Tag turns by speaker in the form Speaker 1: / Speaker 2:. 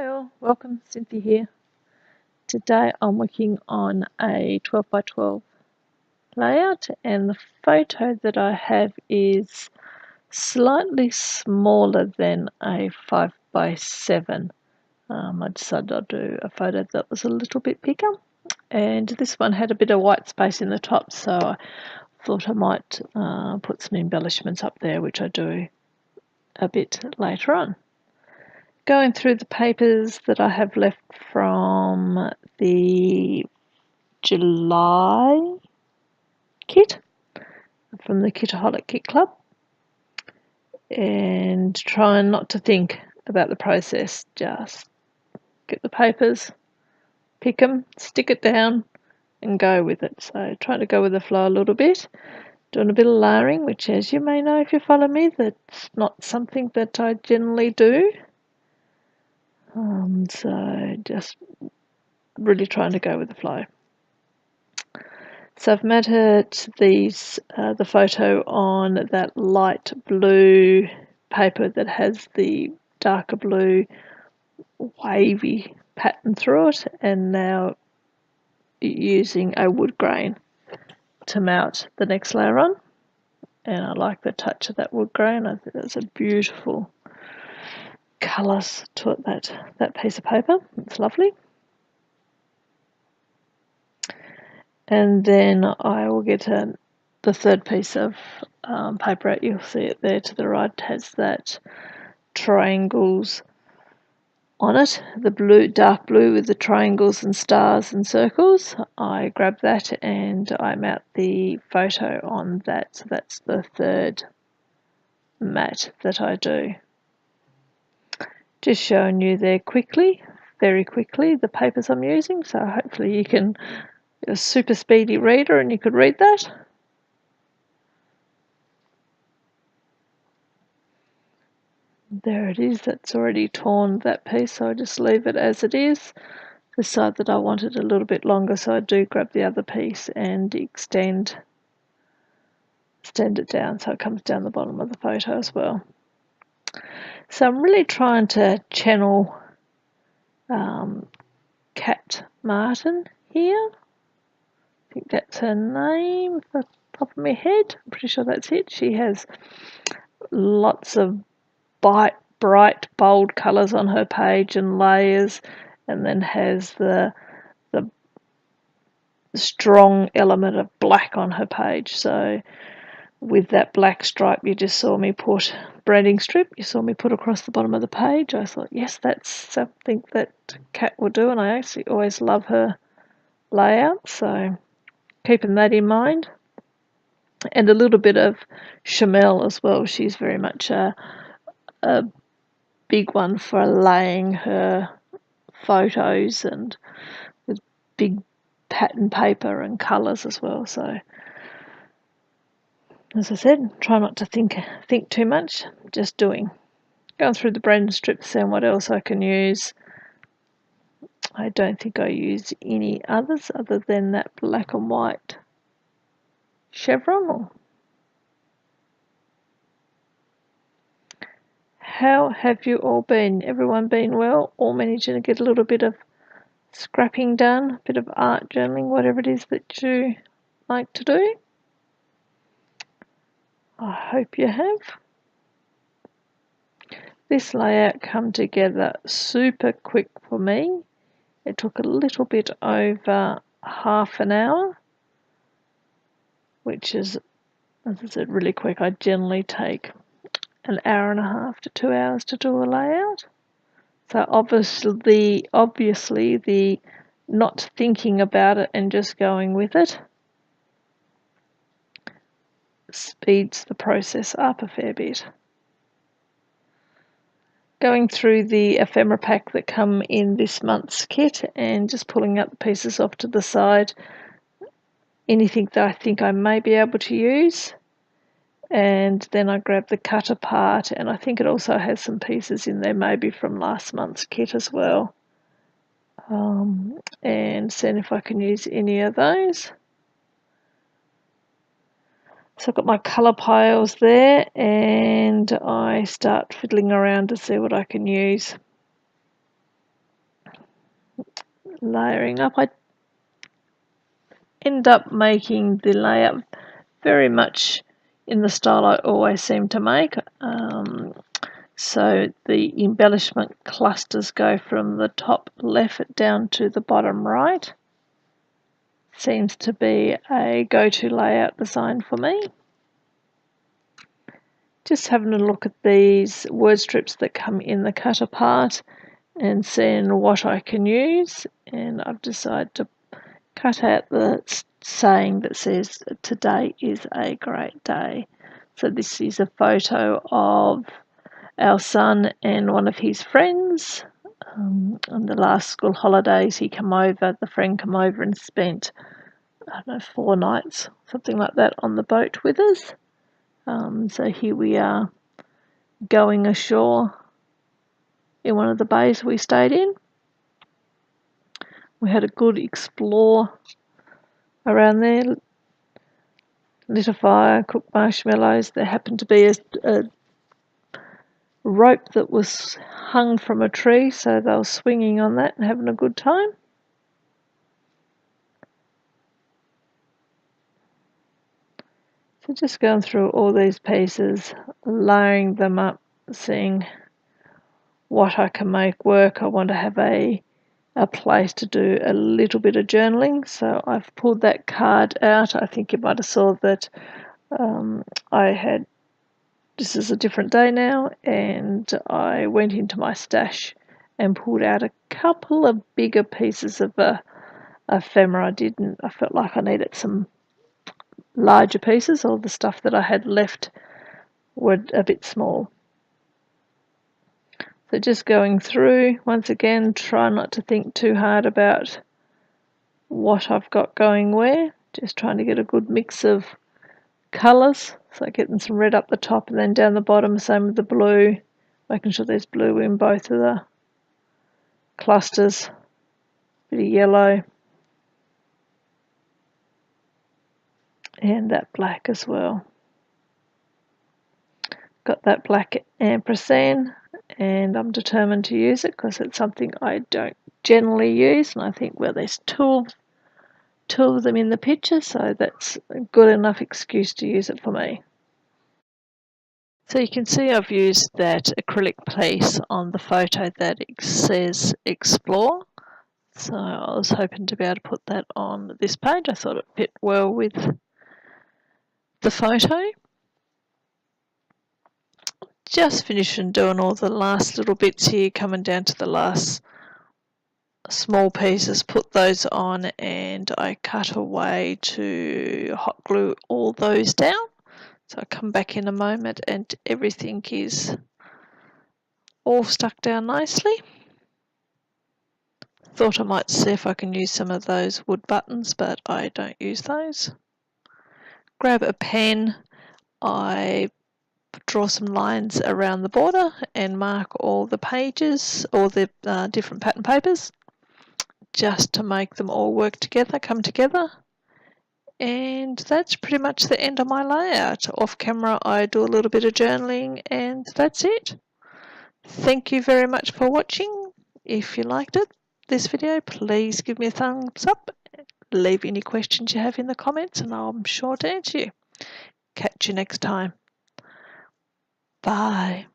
Speaker 1: Hi all, welcome, Cynthia here. Today I'm working on a 12 by 12 layout, and the photo that I have is slightly smaller than a 5 by 7. I decided I'd do a photo that was a little bit bigger, and this one had a bit of white space in the top, so I thought I might put some embellishments up there, which I do a bit later on. Going through the papers that I have left from the July kit, from the Kitaholic Kit Club, and trying not to think about the process. Just get the papers, pick them, stick it down, and go with it. So trying to go with the flow a little bit, doing a bit of layering, which, as you may know if you follow me, that's not something that I generally do. So just really trying to go with the flow. So I've matted the photo on that light blue paper that has the darker blue wavy pattern through it, and now using a wood grain to mount the next layer on. And I like the touch of that wood grain. I think that's a beautiful colours to it, that piece of paper. It's lovely. And then I will get the third piece of paper out. You'll see it there to the right. It has that triangles on it, the blue, dark blue with the triangles and stars and circles. I grab that and I mount the photo on that. So that's the third mat that I do. Just showing you there quickly, very quickly, the papers I'm using. So hopefully you can, you're a super speedy reader and you could read that. There it is, that's already torn that piece, so I just leave it as it is. The side that I wanted a little bit longer, so I do grab the other piece and extend it down so it comes down the bottom of the photo as well. So I'm really trying to channel Cat Martin here. I think that's her name off the top of my head. I'm pretty sure that's it. She has lots of bright, bold colours on her page and layers, and then has the strong element of black on her page. So with that black stripe you just saw me put, branding strip, you saw me put across the bottom of the page, I thought, yes, that's something that Kat will do, and I actually always love her layout, so keeping that in mind. And a little bit of Chamel as well. She's very much a big one for laying her photos, and with big pattern paper and colours as well. So as I said, try not to think too much, just doing. Going through the brand strips, seeing what else I can use. I don't think I use any others other than that black and white chevron. How have you all been? Everyone been well? All managing to get a little bit of scrapping done, a bit of art journaling, whatever it is that you like to do? I hope you have. This layout come together super quick for me. It took a little bit over half an hour, which is, as I said, really quick. I generally take an hour and a half to 2 hours to do a layout. So obviously the not thinking about it and just going with it speeds the process up a fair bit. Going through the ephemera pack that come in this month's kit and just pulling out the pieces off to the side. Anything that I think I may be able to use. And then I grab the cutter part, and I think it also has some pieces in there maybe from last month's kit as well. And seeing if I can use any of those. So I've got my colour piles there, and I start fiddling around to see what I can use. layering up. I end up making the layout very much in the style I always seem to make. So the embellishment clusters go from the top left down to the bottom right. Seems to be a go-to layout design for me. Just having a look at these word strips that come in the cut apart and seeing what I can use, and I've decided to cut out the saying that says today is a great day. So this is a photo of our son and one of his friends. On the last school holidays, the friend came over and spent, I don't know, 4 nights, something like that, on the boat with us. So here we are going ashore in one of the bays we stayed in. We had a good explore around there, lit a fire, cooked marshmallows. There happened to be a rope that was hung from a tree, so they were swinging on that and having a good time. So just going through all these pieces, layering them up, seeing what I can make work. I want to have a place to do a little bit of journaling, so I've pulled that card out. I think you might have saw that this is a different day now, and I went into my stash and pulled out a couple of bigger pieces of ephemera. I felt like I needed some larger pieces. All the stuff that I had left were a bit small. So just going through, once again, try not to think too hard about what I've got going where. Just trying to get a good mix of colours. So getting some red up the top and then down the bottom, same with the blue. Making sure there's blue in both of the clusters. Bit of yellow. And that black as well. Got that black ampersand, and I'm determined to use it because it's something I don't generally use, and I think, well, there's two of them in the picture, so that's a good enough excuse to use it for me. So you can see I've used that acrylic piece on the photo that says Explore. So I was hoping to be able to put that on this page. I thought it fit well with the photo. Just finishing doing all the last little bits here, coming down to the last small pieces, put those on, and I cut away to hot glue all those down. So I'll come back in a moment and everything is all stuck down nicely. Thought I might see if I can use some of those wood buttons, but I don't use those. Grab a pen, I draw some lines around the border and mark all the pages, all the different pattern papers, just to make them all work together, come together. And that's pretty much the end of my layout. Off camera I do a little bit of journaling, and that's it. Thank you very much for watching. If you liked this video, please give me a thumbs up. Leave any questions you have in the comments and I'm sure to answer you. Catch you next time. Bye.